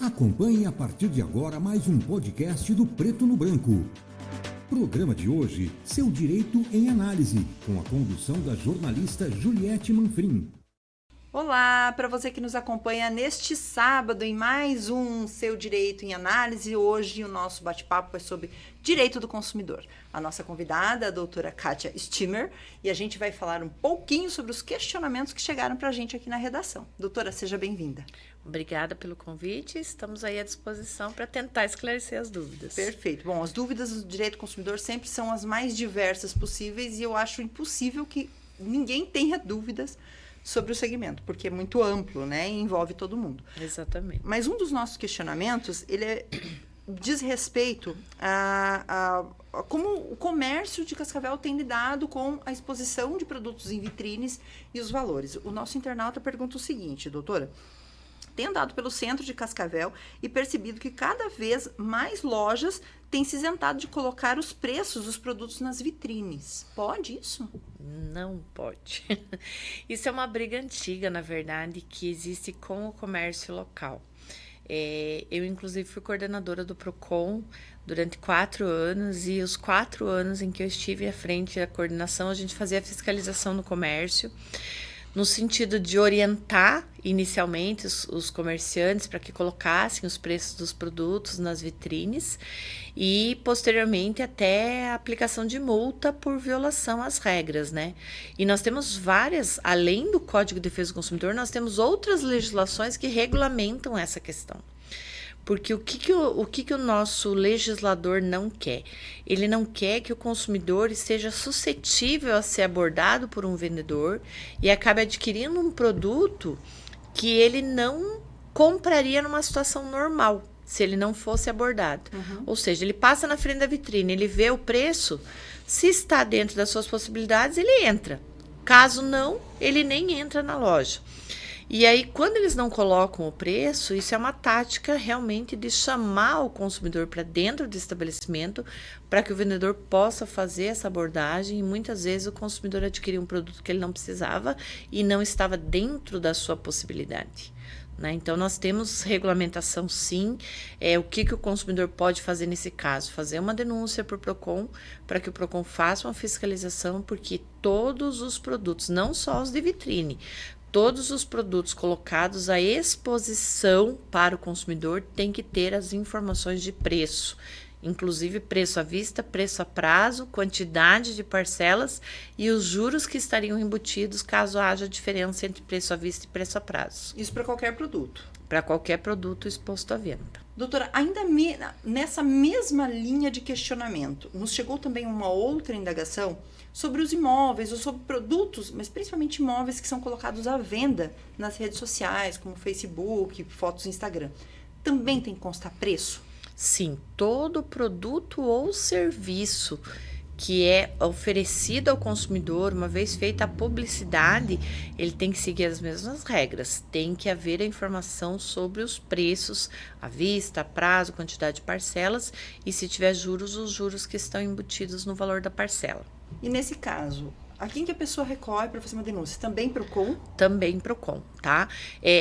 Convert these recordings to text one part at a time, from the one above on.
Acompanhe a partir de agora mais um podcast do Preto no Branco. Programa de hoje, Seu Direito em Análise, com a condução da jornalista Juliette Manfrim. Olá, para você que nos acompanha neste sábado em mais um Seu Direito em Análise. Hoje o nosso bate-papo é sobre direito do consumidor. A nossa convidada é a doutora Kátia Stimmer e a gente vai falar um pouquinho sobre os questionamentos que chegaram para a gente aqui na redação. Doutora, seja bem-vinda. Obrigada pelo convite, estamos aí à disposição para tentar esclarecer as dúvidas. Perfeito. Bom, as dúvidas do direito do consumidor sempre são as mais diversas possíveis e eu acho impossível que ninguém tenha dúvidas sobre o segmento, porque é muito amplo, né? E envolve todo mundo. Exatamente. Mas um dos nossos questionamentos, diz respeito a como o comércio de Cascavel tem lidado com a exposição de produtos em vitrines e os valores. O nosso internauta pergunta o seguinte, doutora: tem andado pelo centro de Cascavel e percebido que cada vez mais lojas têm se isentado de colocar os preços dos produtos nas vitrines. Pode isso? Não pode. Isso é uma briga antiga, na verdade, que existe com o comércio local. Eu, inclusive, fui coordenadora do PROCON durante 4 anos e os 4 anos em que eu estive à frente da coordenação, a gente fazia a fiscalização no comércio, no sentido de orientar inicialmente os comerciantes para que colocassem os preços dos produtos nas vitrines e posteriormente até a aplicação de multa por violação às regras, né? E nós temos várias, além do Código de Defesa do Consumidor, nós temos outras legislações que regulamentam essa questão. Porque o que o nosso legislador não quer? Ele não quer que o consumidor esteja suscetível a ser abordado por um vendedor e acabe adquirindo um produto que ele não compraria numa situação normal, se ele não fosse abordado. Ou seja, ele passa na frente da vitrine, ele vê o preço, se está dentro das suas possibilidades, ele entra. Caso não, ele nem entra na loja. E aí, quando eles não colocam o preço, isso é uma tática realmente de chamar o consumidor para dentro do estabelecimento para que o vendedor possa fazer essa abordagem e muitas vezes o consumidor adquirir um produto que ele não precisava e não estava dentro da sua possibilidade. Né? Então, nós temos regulamentação, sim. O que o consumidor pode fazer nesse caso? Fazer uma denúncia para o PROCON, para que o PROCON faça uma fiscalização, porque todos os produtos, não só os de vitrine, todos os produtos colocados à exposição para o consumidor têm que ter as informações de preço, inclusive preço à vista, preço a prazo, quantidade de parcelas e os juros que estariam embutidos caso haja diferença entre preço à vista e preço a prazo. Isso para qualquer produto? Para qualquer produto exposto à venda. Doutora, ainda nessa mesma linha de questionamento, nos chegou também uma outra indagação sobre os imóveis ou sobre produtos, mas principalmente imóveis que são colocados à venda nas redes sociais, como Facebook, fotos no Instagram. Também tem que constar preço? Sim, todo produto ou serviço que é oferecido ao consumidor, uma vez feita a publicidade, ele tem que seguir as mesmas regras. Tem que haver a informação sobre os preços, à vista, a prazo, quantidade de parcelas e, se tiver juros, os juros que estão embutidos no valor da parcela. E nesse caso, a quem que a pessoa recorre para fazer uma denúncia? Também PROCON? Também PROCON, tá?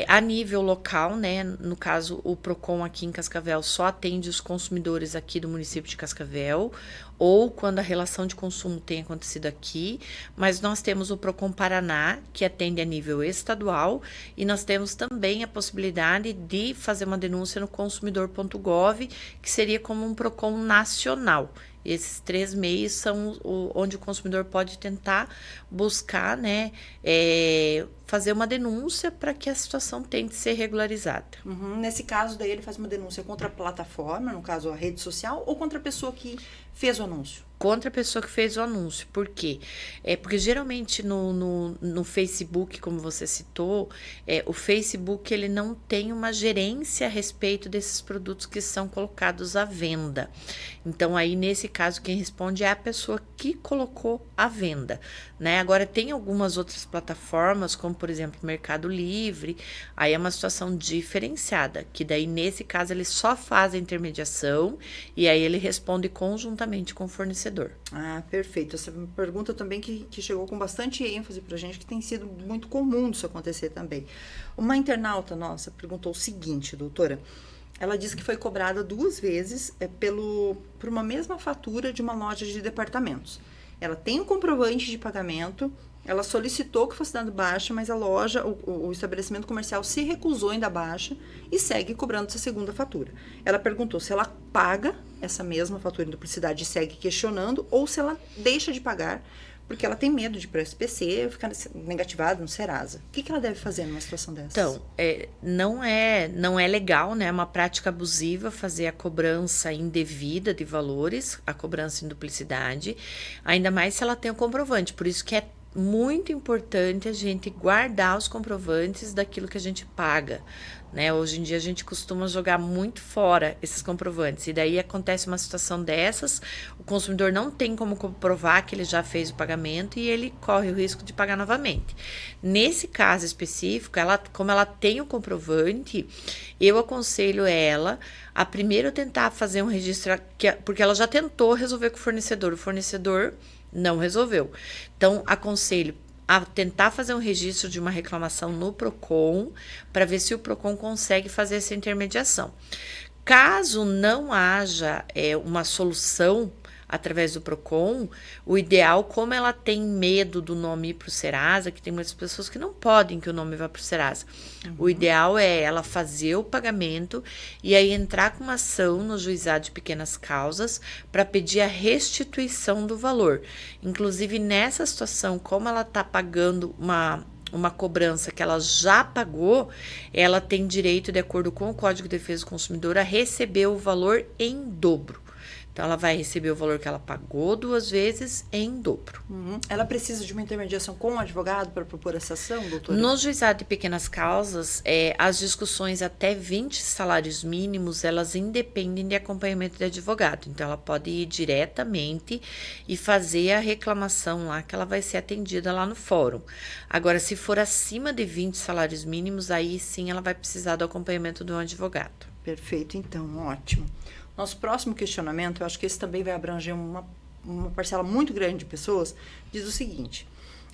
A nível local, né? No caso, o PROCON aqui em Cascavel só atende os consumidores aqui do município de Cascavel, ou quando a relação de consumo tem acontecido aqui, mas nós temos o PROCON Paraná, que atende a nível estadual, e nós temos também a possibilidade de fazer uma denúncia no consumidor.gov, que seria como um PROCON nacional. Esses 3 meios são onde o consumidor pode tentar buscar, né, fazer uma denúncia para que a situação tente ser regularizada. Nesse caso, daí ele faz uma denúncia contra a plataforma, no caso a rede social, ou contra a pessoa que fez o anúncio? Contra a pessoa que fez o anúncio. Por quê? Porque geralmente no Facebook, como você citou, o Facebook ele não tem uma gerência a respeito desses produtos que são colocados à venda. Então, aí, nesse caso, quem responde é a pessoa que colocou à venda. Né? Agora, tem algumas outras plataformas, como, por exemplo, Mercado Livre, aí é uma situação diferenciada, que daí, nesse caso, ele só faz a intermediação e aí ele responde conjuntamente com o fornecedor. Ah, perfeito. Essa pergunta também que chegou com bastante ênfase pra gente, que tem sido muito comum isso acontecer também. Uma internauta nossa perguntou o seguinte, doutora: Ela diz que foi cobrada 2 vezes por uma mesma fatura de uma loja de departamentos. Ela tem um comprovante de pagamento, ela solicitou que fosse dado baixa, mas a loja, o estabelecimento comercial se recusou em dar baixa e segue cobrando essa segunda fatura. Ela perguntou se ela paga essa mesma fatura em duplicidade e segue questionando, ou se ela deixa de pagar, porque ela tem medo de ir para o SPC ficar negativada no Serasa. O que ela deve fazer numa situação dessa? Então, não é legal, né? É uma prática abusiva fazer a cobrança indevida de valores, a cobrança em duplicidade, ainda mais se ela tem o comprovante. Por isso que é muito importante a gente guardar os comprovantes daquilo que a gente paga, né? Hoje em dia a gente costuma jogar muito fora esses comprovantes, e daí acontece uma situação dessas, o consumidor não tem como comprovar que ele já fez o pagamento e ele corre o risco de pagar novamente. Nesse caso específico, como ela tem o comprovante, eu aconselho ela a primeiro tentar fazer um registro, porque ela já tentou resolver com o fornecedor não resolveu. Então, aconselho a tentar fazer um registro de uma reclamação no PROCON, para ver se o PROCON consegue fazer essa intermediação. Caso não haja uma solução através do PROCON, o ideal, como ela tem medo do nome ir para o Serasa, que tem muitas pessoas que não podem que o nome vá para o Serasa, o ideal é ela fazer o pagamento e aí entrar com uma ação no juizado de pequenas causas para pedir a restituição do valor. Inclusive, nessa situação, como ela está pagando uma cobrança que ela já pagou, ela tem direito, de acordo com o Código de Defesa do Consumidor, a receber o valor em dobro. Então, ela vai receber o valor que ela pagou 2 vezes em dobro. Ela precisa de uma intermediação com o advogado para propor essa ação, doutora? No juizado de pequenas causas, as discussões até 20 salários mínimos, elas independem de acompanhamento de advogado. Então, ela pode ir diretamente e fazer a reclamação lá, que ela vai ser atendida lá no fórum. Agora, se for acima de 20 salários mínimos, aí sim ela vai precisar do acompanhamento de um advogado. Perfeito, então, ótimo. Nosso próximo questionamento, eu acho que esse também vai abranger uma parcela muito grande de pessoas, diz o seguinte: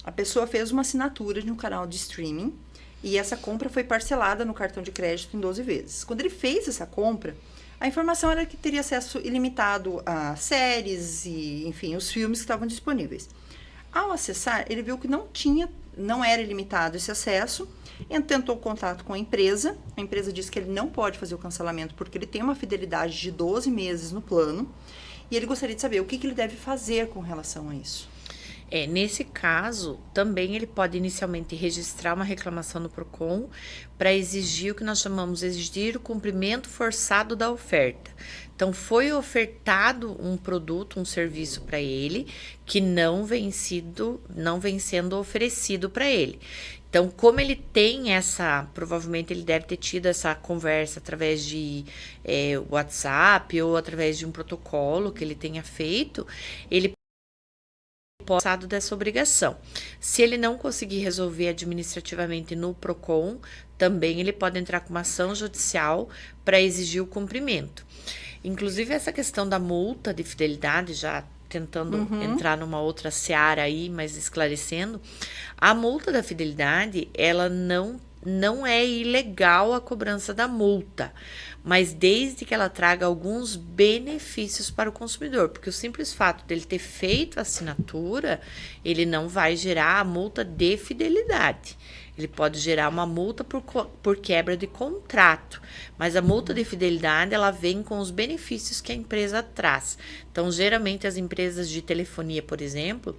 a pessoa fez uma assinatura de um canal de streaming e essa compra foi parcelada no cartão de crédito em 12 vezes. Quando ele fez essa compra, a informação era que teria acesso ilimitado a séries e, enfim, os filmes que estavam disponíveis. Ao acessar, ele viu que não era ilimitado esse acesso. Ele tentou contato com a empresa disse que ele não pode fazer o cancelamento porque ele tem uma fidelidade de 12 meses no plano, e ele gostaria de saber o que ele deve fazer com relação a isso. Nesse caso, também ele pode inicialmente registrar uma reclamação no PROCON para exigir o que nós chamamos de exigir o cumprimento forçado da oferta. Então, foi ofertado um produto, um serviço para ele que não vem sendo oferecido para ele. Então, como ele tem provavelmente ele deve ter tido essa conversa através de WhatsApp ou através de um protocolo que ele tenha feito, ele pode dessa obrigação. Se ele não conseguir resolver administrativamente no PROCON, também ele pode entrar com uma ação judicial para exigir o cumprimento. Inclusive, essa questão da multa de fidelidade, já tentando entrar numa outra seara aí, mas esclarecendo, a multa da fidelidade, ela não é ilegal a cobrança da multa, mas desde que ela traga alguns benefícios para o consumidor, porque o simples fato dele ter feito a assinatura, ele não vai gerar a multa de fidelidade. Ele pode gerar uma multa por quebra de contrato, mas a multa de fidelidade, ela vem com os benefícios que a empresa traz. Então, geralmente, as empresas de telefonia, por exemplo,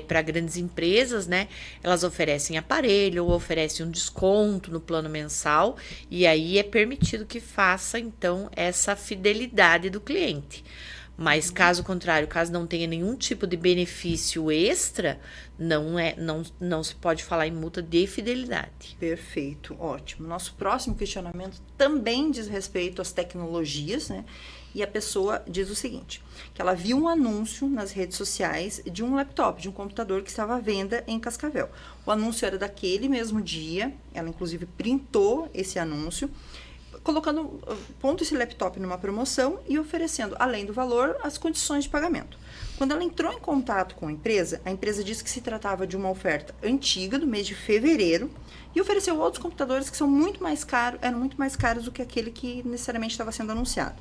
para grandes empresas, né, elas oferecem aparelho ou oferecem um desconto no plano mensal, e aí é permitido que faça, então, essa fidelidade do cliente. Mas, caso contrário, caso não tenha nenhum tipo de benefício extra, não se pode falar em multa de fidelidade. Perfeito, ótimo. Nosso próximo questionamento também diz respeito às tecnologias, né? E a pessoa diz o seguinte, que ela viu um anúncio nas redes sociais de um laptop, de um computador que estava à venda em Cascavel. O anúncio era daquele mesmo dia, ela inclusive printou esse anúncio, pondo esse laptop numa promoção e oferecendo, além do valor, as condições de pagamento. Quando ela entrou em contato com a empresa disse que se tratava de uma oferta antiga, do mês de fevereiro, e ofereceu outros computadores que eram muito mais caros do que aquele que necessariamente estava sendo anunciado.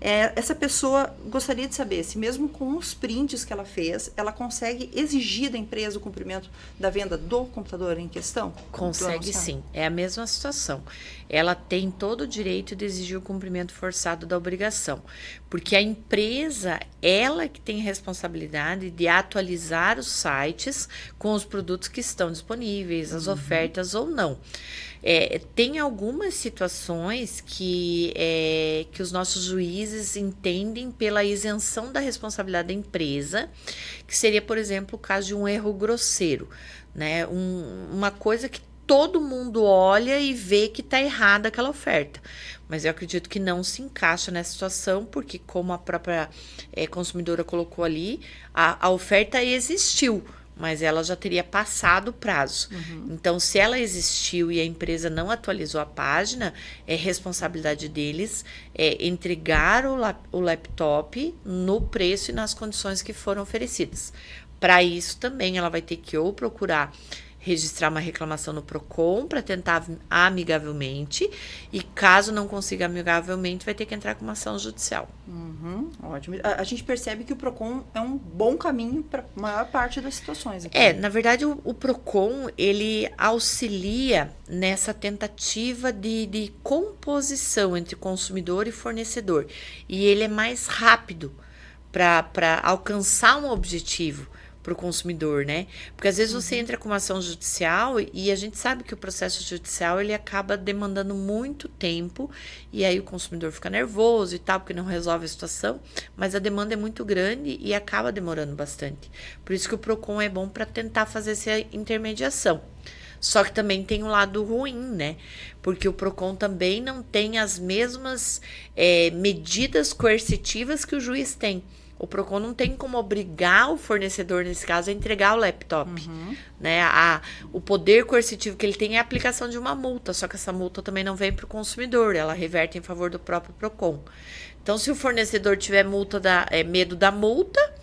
Essa pessoa gostaria de saber se mesmo com os prints que ela fez, ela consegue exigir da empresa o cumprimento da venda do computador em questão? Consegue sim, é a mesma situação. Ela tem todo o direito de exigir o cumprimento forçado da obrigação, porque a empresa, ela que tem responsabilidade de atualizar os sites com os produtos que estão disponíveis, as ofertas ou não. Tem algumas situações que os nossos juízes entendem pela isenção da responsabilidade da empresa, que seria, por exemplo, o caso de um erro grosseiro, né? Uma coisa que todo mundo olha e vê que está errada aquela oferta. Mas eu acredito que não se encaixa nessa situação, porque como a própria consumidora colocou ali, a oferta existiu, mas ela já teria passado o prazo. Então, se ela existiu e a empresa não atualizou a página, é responsabilidade deles entregar o laptop no preço e nas condições que foram oferecidas. Para isso, também ela vai ter que ou procurar registrar uma reclamação no PROCON para tentar amigavelmente, e caso não consiga amigavelmente, vai ter que entrar com uma ação judicial. Ótimo. A gente percebe que o PROCON é um bom caminho para a maior parte das situações aqui. Na verdade, o PROCON, ele auxilia nessa tentativa de composição entre consumidor e fornecedor, e ele é mais rápido para alcançar um objetivo para o consumidor, né? Porque às vezes você entra com uma ação judicial e a gente sabe que o processo judicial ele acaba demandando muito tempo, e aí o consumidor fica nervoso e tal, porque não resolve a situação, mas a demanda é muito grande e acaba demorando bastante. Por isso que o PROCON é bom para tentar fazer essa intermediação. Só que também tem um lado ruim, né? Porque o PROCON também não tem as mesmas medidas coercitivas que o juiz tem. O PROCON não tem como obrigar o fornecedor, nesse caso, a entregar o laptop. Né? O poder coercitivo que ele tem é a aplicação de uma multa, só que essa multa também não vem para o consumidor, ela reverte em favor do próprio PROCON. Então, se o fornecedor tiver medo da multa,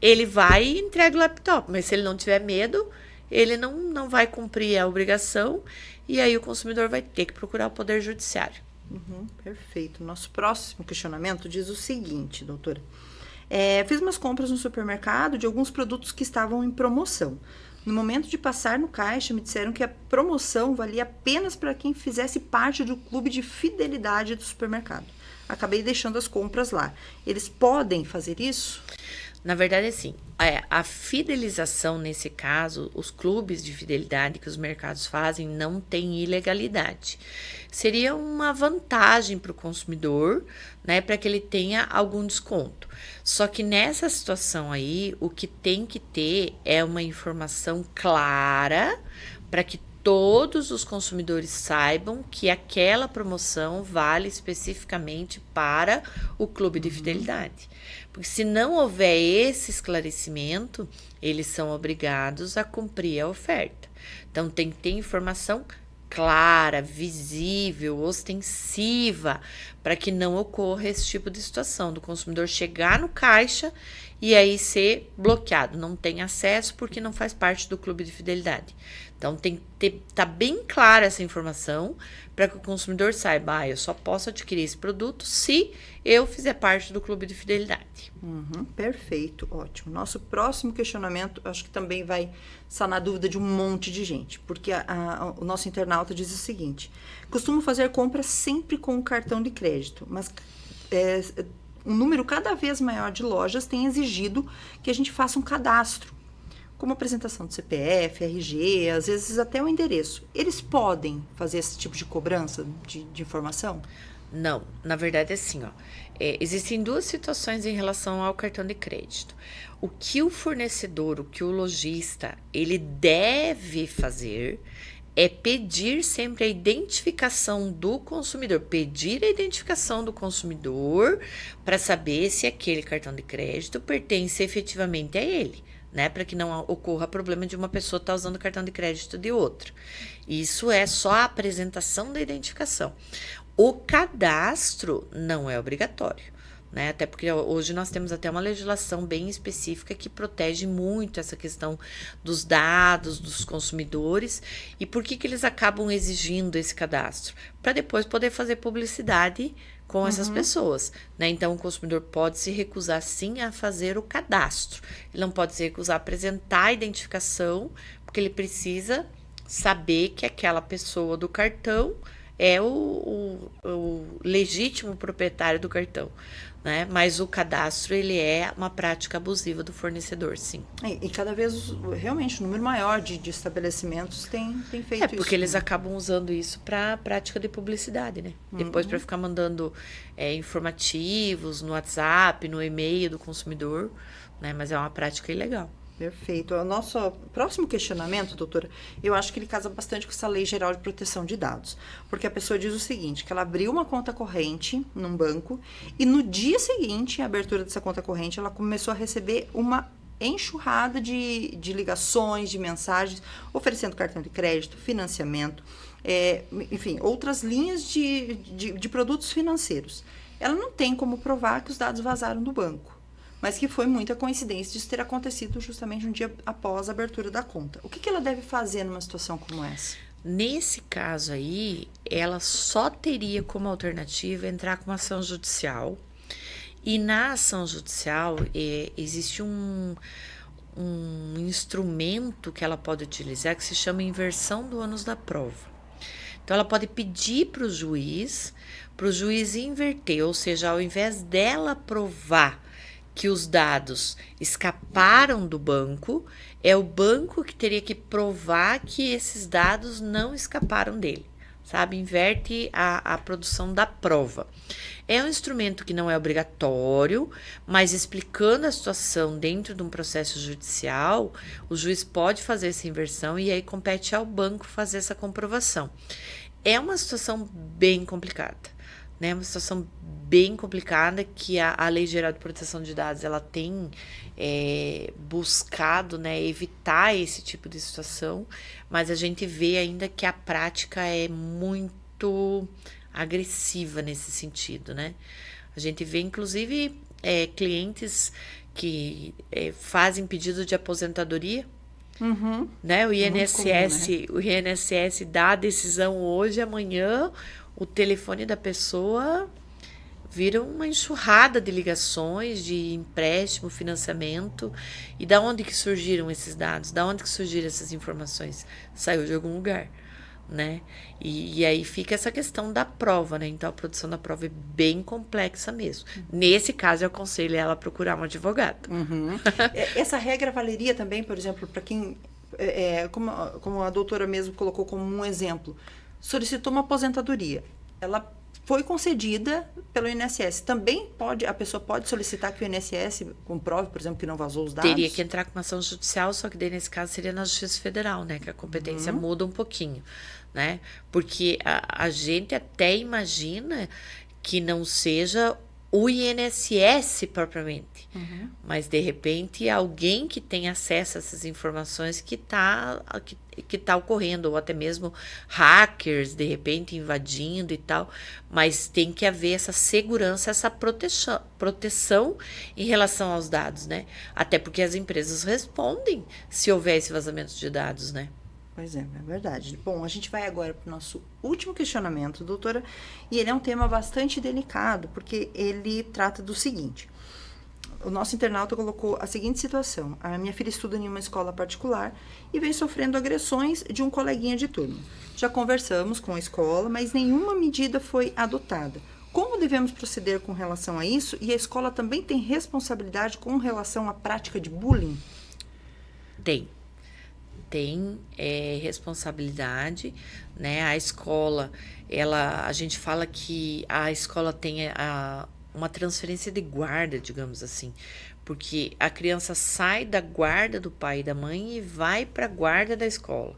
ele vai e entrega o laptop, mas se ele não tiver medo, ele não vai cumprir a obrigação, e aí o consumidor vai ter que procurar o poder judiciário. Perfeito. Nosso próximo questionamento diz o seguinte, doutora. Fiz umas compras no supermercado de alguns produtos que estavam em promoção. No momento de passar no caixa, me disseram que a promoção valia apenas para quem fizesse parte do clube de fidelidade do supermercado. Acabei deixando as compras lá. Eles podem fazer isso? Na verdade, assim, a fidelização, nesse caso, os clubes de fidelidade que os mercados fazem não tem ilegalidade. Seria uma vantagem para o consumidor, né, para que ele tenha algum desconto. Só que nessa situação aí, o que tem que ter é uma informação clara para que todos os consumidores saibam que aquela promoção vale especificamente para o clube de fidelidade. Porque se não houver esse esclarecimento, eles são obrigados a cumprir a oferta. Então, tem que ter informação clara, visível, ostensiva, para que não ocorra esse tipo de situação, do consumidor chegar no caixa e aí ser bloqueado, não tem acesso porque não faz parte do clube de fidelidade. Então, tem que tá bem clara essa informação para que o consumidor saiba, eu só posso adquirir esse produto se eu fizer parte do clube de fidelidade. Perfeito, ótimo. Nosso próximo questionamento, acho que também vai sanar a dúvida de um monte de gente, porque o nosso internauta diz o seguinte: costumo fazer compras sempre com o cartão de crédito, mas um número cada vez maior de lojas tem exigido que a gente faça um cadastro, como apresentação do CPF, RG, às vezes até o endereço. Eles podem fazer esse tipo de cobrança de informação? Não, na verdade é assim, existem duas situações em relação ao cartão de crédito. O que o fornecedor, o que o lojista, ele deve fazer é pedir sempre a identificação do consumidor, pedir a identificação do consumidor para saber se aquele cartão de crédito pertence efetivamente a ele, né? Para que não ocorra problema de uma pessoa estar usando o cartão de crédito de outra. Isso é só a apresentação da identificação. O cadastro não é obrigatório, né? Até porque hoje nós temos até uma legislação bem específica que protege muito essa questão dos dados dos consumidores. E por que eles acabam exigindo esse cadastro? Para depois poder fazer publicidade com essas pessoas, né? Então, o consumidor pode se recusar, sim, a fazer o cadastro. Ele não pode se recusar a apresentar a identificação, porque ele precisa saber que aquela pessoa do cartão é o legítimo proprietário do cartão, né? Mas o cadastro, ele é uma prática abusiva do fornecedor, sim. E cada vez, realmente, o número maior de estabelecimentos tem feito isso. Porque eles acabam usando isso para prática de publicidade, né? Depois para ficar mandando informativos no WhatsApp, no e-mail do consumidor, né? Mas é uma prática ilegal. Perfeito. O nosso próximo questionamento, doutora, eu acho que ele casa bastante com essa Lei Geral de Proteção de Dados. Porque a pessoa diz o seguinte, que ela abriu uma conta corrente num banco e no dia seguinte, a abertura dessa conta corrente, ela começou a receber uma enxurrada de ligações, de mensagens, oferecendo cartão de crédito, financiamento, enfim, outras linhas de produtos financeiros. Ela não tem como provar que os dados vazaram do banco, mas que foi muita coincidência disso ter acontecido justamente um dia após a abertura da conta. O que ela deve fazer numa situação como essa? Nesse caso aí, ela só teria como alternativa entrar com uma ação judicial. E na ação judicial, existe um instrumento que ela pode utilizar que se chama inversão do ônus da prova. Então, ela pode pedir para o juiz inverter, ou seja, ao invés dela provar que os dados escaparam do banco, é o banco que teria que provar que esses dados não escaparam dele, sabe? Inverte a produção da prova. É um instrumento que não é obrigatório, mas explicando a situação dentro de um processo judicial, o juiz pode fazer essa inversão e aí compete ao banco fazer essa comprovação. É uma situação bem complicada, né? Uma situação bem complicada que a Lei Geral de Proteção de Dados ela tem buscado, né, evitar esse tipo de situação, mas a gente vê ainda que a prática é muito agressiva nesse sentido, né? A gente vê, inclusive, clientes que fazem pedido de aposentadoria, né? O INSS, comum, né? O INSS dá a decisão hoje, amanhã o telefone da pessoa vira uma enxurrada de ligações, de empréstimo, financiamento. E da onde que surgiram esses dados? Da onde que surgiram essas informações? Saiu de algum lugar, né? E aí fica essa questão da prova, né? Então, a produção da prova é bem complexa mesmo. Nesse caso, eu aconselho ela a procurar um advogado. Essa regra valeria também, por exemplo, para quem, como a doutora mesmo colocou como um exemplo, solicitou uma aposentadoria. Ela foi concedida pelo INSS. Também a pessoa pode solicitar que o INSS comprove, por exemplo, que não vazou os dados? Teria que entrar com uma ação judicial, só que daí, nesse caso, seria na Justiça Federal, né? Que a competência muda um pouquinho, né? Porque a gente até imagina que não seja o INSS propriamente, mas, de repente, alguém que tem acesso a essas informações que tá ocorrendo, ou até mesmo hackers, de repente, invadindo e tal, mas tem que haver essa segurança, essa proteção em relação aos dados, né? Até porque as empresas respondem se houver esse vazamento de dados, né? Pois é verdade. Bom, a gente vai agora para o nosso último questionamento, doutora, e ele é um tema bastante delicado, porque ele trata do seguinte. O nosso internauta colocou a seguinte situação. A minha filha estuda em uma escola particular e vem sofrendo agressões de um coleguinha de turma. Já conversamos com a escola, mas nenhuma medida foi adotada. Como devemos proceder com relação a isso? E a escola também tem responsabilidade com relação à prática de bullying? Tem responsabilidade, né? A escola, a gente fala que a escola tem uma transferência de guarda, digamos assim, porque a criança sai da guarda do pai e da mãe e vai para a guarda da escola.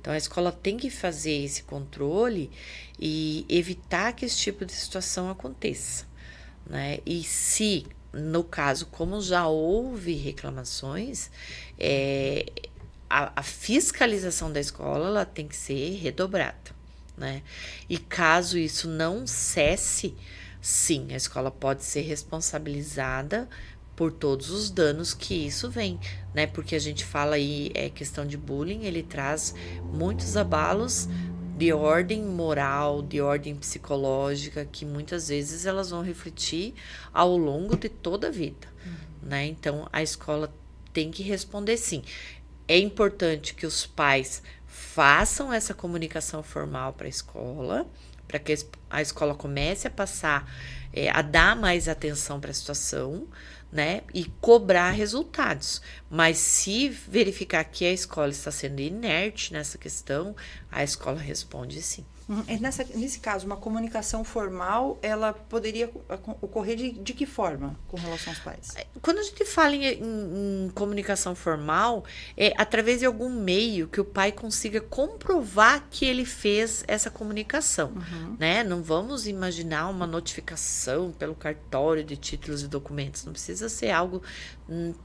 Então, a escola tem que fazer esse controle e evitar que esse tipo de situação aconteça, né? E se no caso, como já houve reclamações, a fiscalização da escola ela tem que ser redobrada, né? E caso isso não cesse, sim, a escola pode ser responsabilizada por todos os danos que isso vem, né? Porque a gente fala aí, questão de bullying, ele traz muitos abalos de ordem moral, de ordem psicológica, que muitas vezes elas vão refletir ao longo de toda a vida, né? Então, a escola tem que responder sim. É importante que os pais façam essa comunicação formal para a escola, para que a escola comece a passar, a dar mais atenção para a situação, né? E cobrar resultados. Mas se verificar que a escola está sendo inerte nessa questão, a escola responde sim. Nesse caso, uma comunicação formal, ela poderia ocorrer de que forma com relação aos pais? Quando a gente fala em comunicação formal, é através de algum meio que o pai consiga comprovar que ele fez essa comunicação, né? Não vamos imaginar uma notificação pelo cartório de títulos e documentos, não precisa ser algo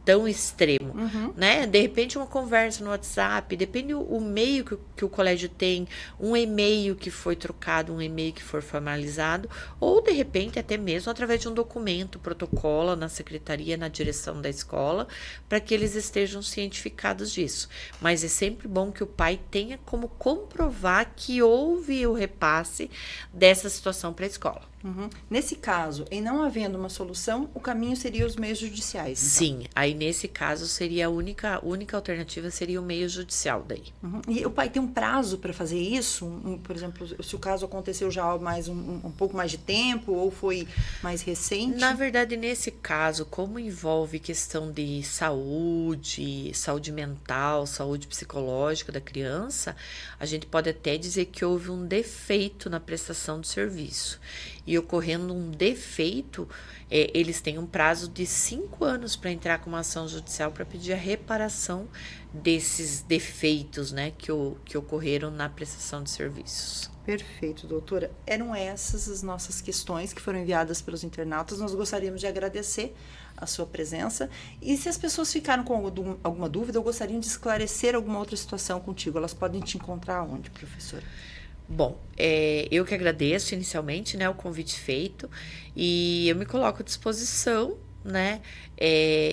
tão extremo, né? De repente uma conversa no WhatsApp, depende o meio que o colégio tem, um e-mail que foi trocado, um e-mail que for formalizado, ou de repente até mesmo através de um documento, protocolo na secretaria, na direção da escola, para que eles estejam cientificados disso. Mas é sempre bom que o pai tenha como comprovar que houve o repasse dessa situação para a escola. Nesse caso, em não havendo uma solução, o caminho seria os meios judiciais. Então. Sim, aí nesse caso seria a única alternativa seria o meio judicial daí. E o pai tem um prazo para fazer isso? Por exemplo, se o caso aconteceu já há mais um pouco mais de tempo ou foi mais recente? Na verdade, nesse caso, como envolve questão de saúde mental, saúde psicológica da criança, a gente pode até dizer que houve um defeito na prestação do serviço. E ocorrendo um defeito, eles têm um prazo de 5 anos para entrar com uma ação judicial para pedir a reparação desses defeitos, né, que ocorreram na prestação de serviços. Perfeito, doutora. Eram essas as nossas questões que foram enviadas pelos internautas. Nós gostaríamos de agradecer a sua presença. E se as pessoas ficaram com alguma dúvida ou gostariam de esclarecer alguma outra situação contigo, elas podem te encontrar onde, professora? Bom, eu que agradeço inicialmente, né, o convite feito, e eu me coloco à disposição, né?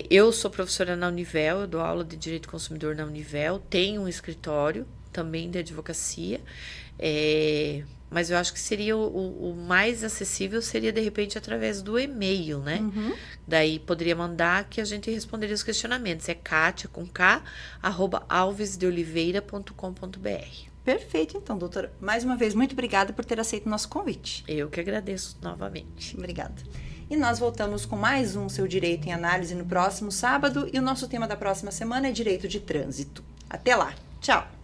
Eu sou professora na Univel, eu dou aula de Direito do Consumidor na Univel, tenho um escritório também de advocacia, mas eu acho que seria o mais acessível seria, de repente, através do e-mail, né? Daí poderia mandar que a gente responderia os questionamentos. É Kátia, com K, @alvesdeoliveira.com.br. Perfeito, então, doutora. Mais uma vez, muito obrigada por ter aceito o nosso convite. Eu que agradeço novamente. Obrigada. E nós voltamos com mais um Seu Direito em Análise no próximo sábado. E o nosso tema da próxima semana é Direito de Trânsito. Até lá. Tchau.